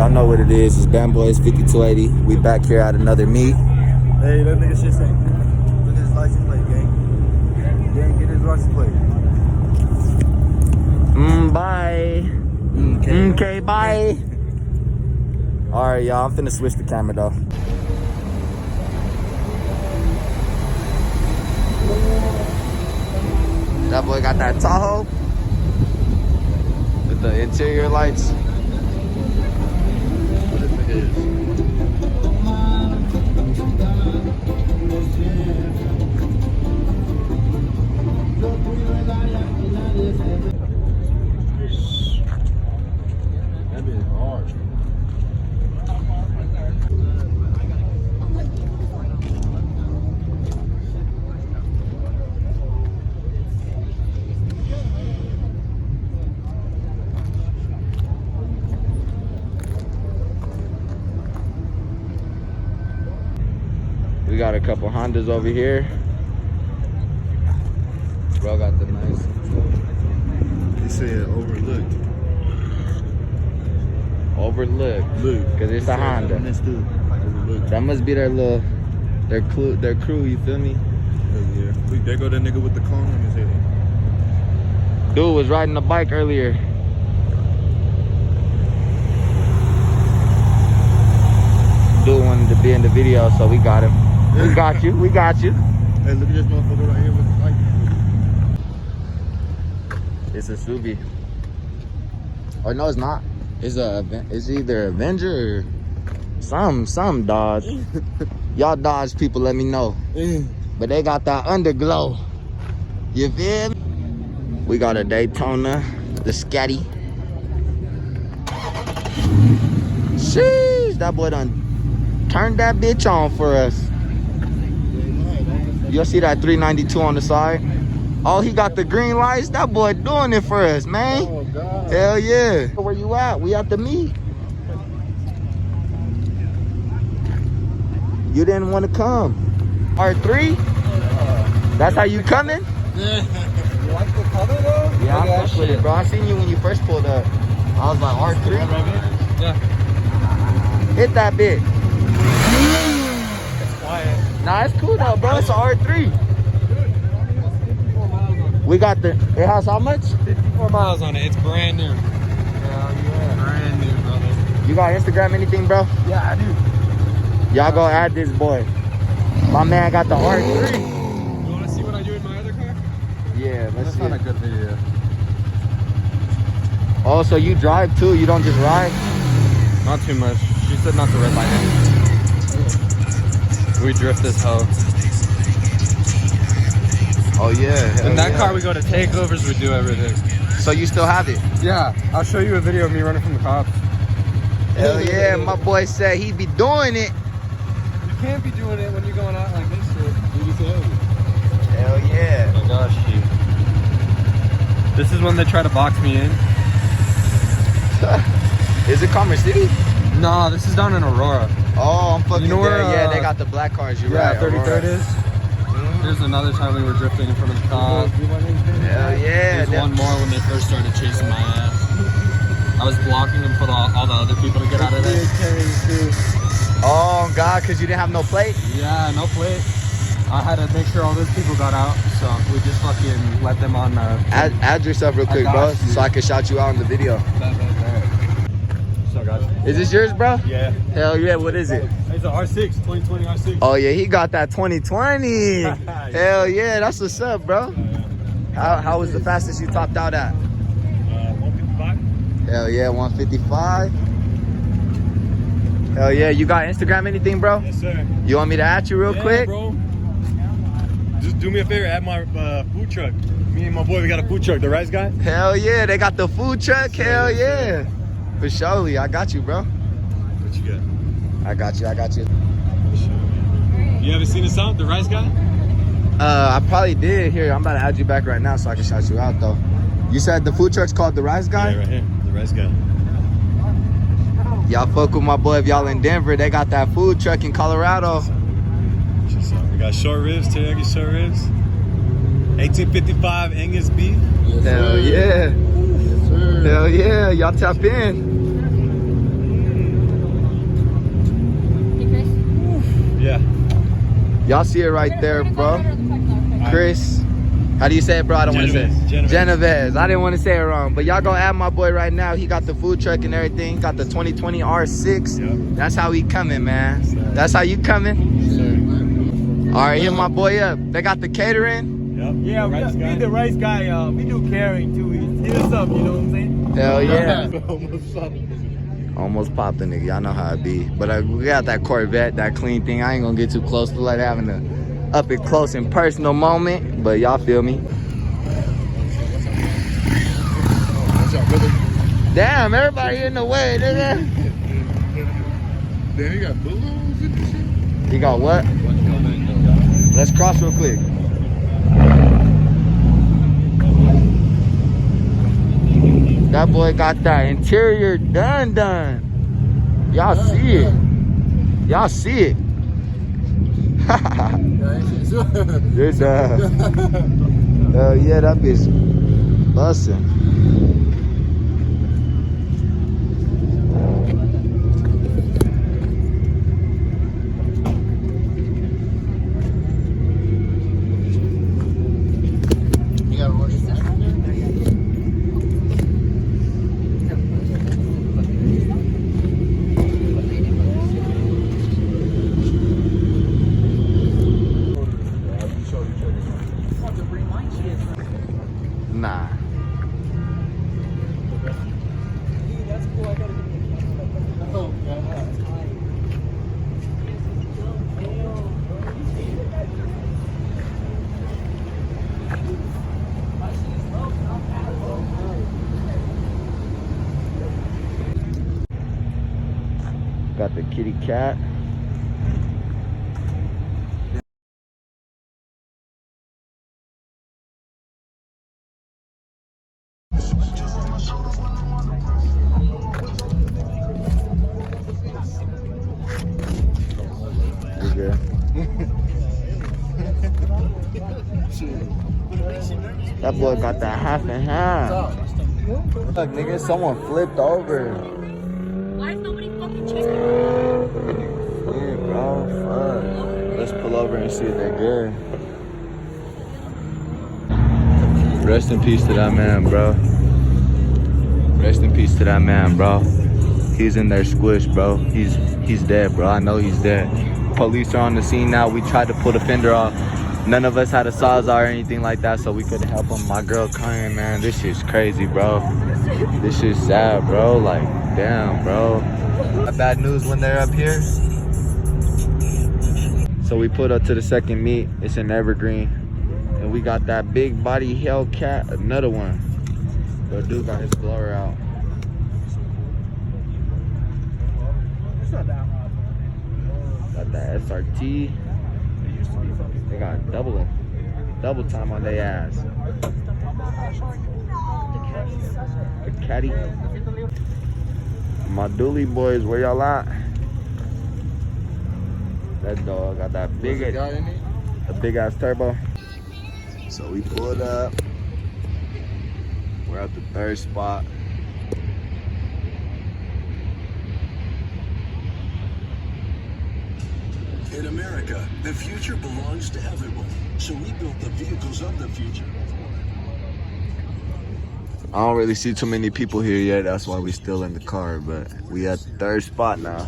Y'all know what it is. It's Bam Boys 5280. We back here at another meet. Hey, that nigga shit say, look at his license plate, gang. Gang, get his license plate. Bye. Okay, bye. Alright, y'all. I'm finna switch the camera, though. That boy got that Tahoe with the interior lights. What this nigga is? That bitch is hard. We got a couple Hondas over here. Bro got the nice. He said overlooked. Overlooked. Look. Cause it's a Honda. Overlooked. That must be their crew, you feel me? Yeah. Look, there go that nigga with the cone on his head. Dude was riding a bike earlier. Dude wanted to be in the video, so we got him. We got you. We got you. Hey, look at this motherfucker right here with the light. It's a Subi. Oh no, it's not. It's either Avenger or some Dodge. Y'all Dodge people, let me know. But they got that underglow. You feel me? We got a Daytona, the Scatty. Sheesh, that boy done turned that bitch on for us. You'll see that 392 on the side. Oh, he got the green lights. That boy doing it for us, man. Oh, God. Hell yeah. Where you at? We at the meet. You didn't want to come. R3? That's how you coming? You like the color though? Yeah, I fuck with it, bro. I seen you when you first pulled up. I was like, R3? Yeah. Hit that bit. It's quiet. Nah, it's cool though, bro. It's an R3. We got the, it has how much? 54 miles on it. It's brand new. Hell yeah. Brand new, brother. You got Instagram anything, bro? Yeah, I do. Y'all go add this boy. My man got the R3. You want to see what I do in my other car? Yeah, let's That's see not a it. good video. Oh, so you drive too? You don't just ride? Not too much. She said not to red light it. We drift this hoe. Oh yeah. In that car we go to takeovers, we do everything. So you still have it? Yeah, I'll show you a video of me running from the cops. Hell yeah, my boy said he'd be doing it. You can't be doing it when you're going out like this shit. Hell yeah. Oh my gosh, dude. This is when they try to box me in. Is it Commerce City? No, this is down in Aurora. Oh, I'm fucking You know there. where, Yeah, they got the black cars. You're right. 33rd Aurora. is. There's another time we were drifting in front of the cops. Hell yeah. There's one more when they first started chasing my ass. I was blocking them for all the other people to get out of there. Oh God, cause you didn't have no plate? Yeah, no plate. I had to make sure all those people got out, so we just fucking let them on. Add yourself real quick, bro, so I can shout you out in the video. So guys. Is this yours, bro? Yeah. Hell yeah, what is it? It's an R6, 2020 R6. Oh yeah, he got that 2020. Hell yeah, that's what's up, bro. How was the fastest you topped out at? 155. Hell yeah, 155. Hell yeah, you got Instagram anything, bro? Yes, sir. You want me to add you real quick? Bro. Just do me a favor, add my food truck. Me and my boy, we got a food truck, the rice guy. Hell yeah, they got the food truck. Hell yeah. For surely, I got you, bro. What you got? I got you. You haven't seen us out, the rice guy? I probably did. Here, I'm about to add you back right now so I can shout you out, though. You said the food truck's called The Rice Guy? Yeah, right here, the rice guy. Y'all fuck with my boy. If y'all in Denver, they got that food truck in Colorado. We got short ribs, teriyaki short ribs. 1855 Angus beef. Yes, Hell yeah. Yes, sir. Hell yeah. Y'all tap in. Y'all see it right there, bro. Chris. How do you say it, bro? I don't want to say it. Genovese. I didn't want to say it wrong. But y'all go add my boy right now. He got the food truck and everything. Got the 2020 R6. Yep. That's how he coming, man. That's how you coming? Sir. All right, hit my boy up. They got the catering. Yep. Yeah, we the rice guy. We do carrying too. Hit us up, you know what I'm saying? Hell yeah. Almost popped the nigga. Y'all know how it be. But we got that Corvette, that clean thing. I ain't gonna get too close to like having a up and close and personal moment. But y'all feel me? What's up, brother? Damn, everybody in the way, nigga. Damn, you got balloons in this shit? You got what? Let's cross real quick. That boy got that interior done. Y'all see it. Y'all see it. There's hell yeah, that bitch bussin'. You got a rush. Nah. Got the kitty cat. You good? That boy got that half and half. Look, nigga, someone flipped over. Why is nobody fucking chasing me? Yeah, bro, fuck. Let's pull over and see if they're good. Rest in peace to that man, bro. Rest in peace to that man, bro. He's in there squished, bro. He's dead, bro. I know he's dead. Police are on the scene now. We tried to pull the fender off. None of us had a Sawzall or anything like that, so we couldn't help him. My girl crying, man. This shit's crazy, bro. This shit's sad, bro. Like, damn, bro. Bad news when they're up here. So we pulled up to the second meet. It's in Evergreen. And we got that big body Hellcat, another one. But dude got his blower out. Got that SRT. They got double time on their ass. The caddy. My dually boys, where y'all at? That dog got that big ass turbo. So we pulled up. We're at the third spot. In America, the future belongs to everyone. So we built the vehicles of the future. I don't really see too many people here yet. That's why we still in the car. But we at the third spot now.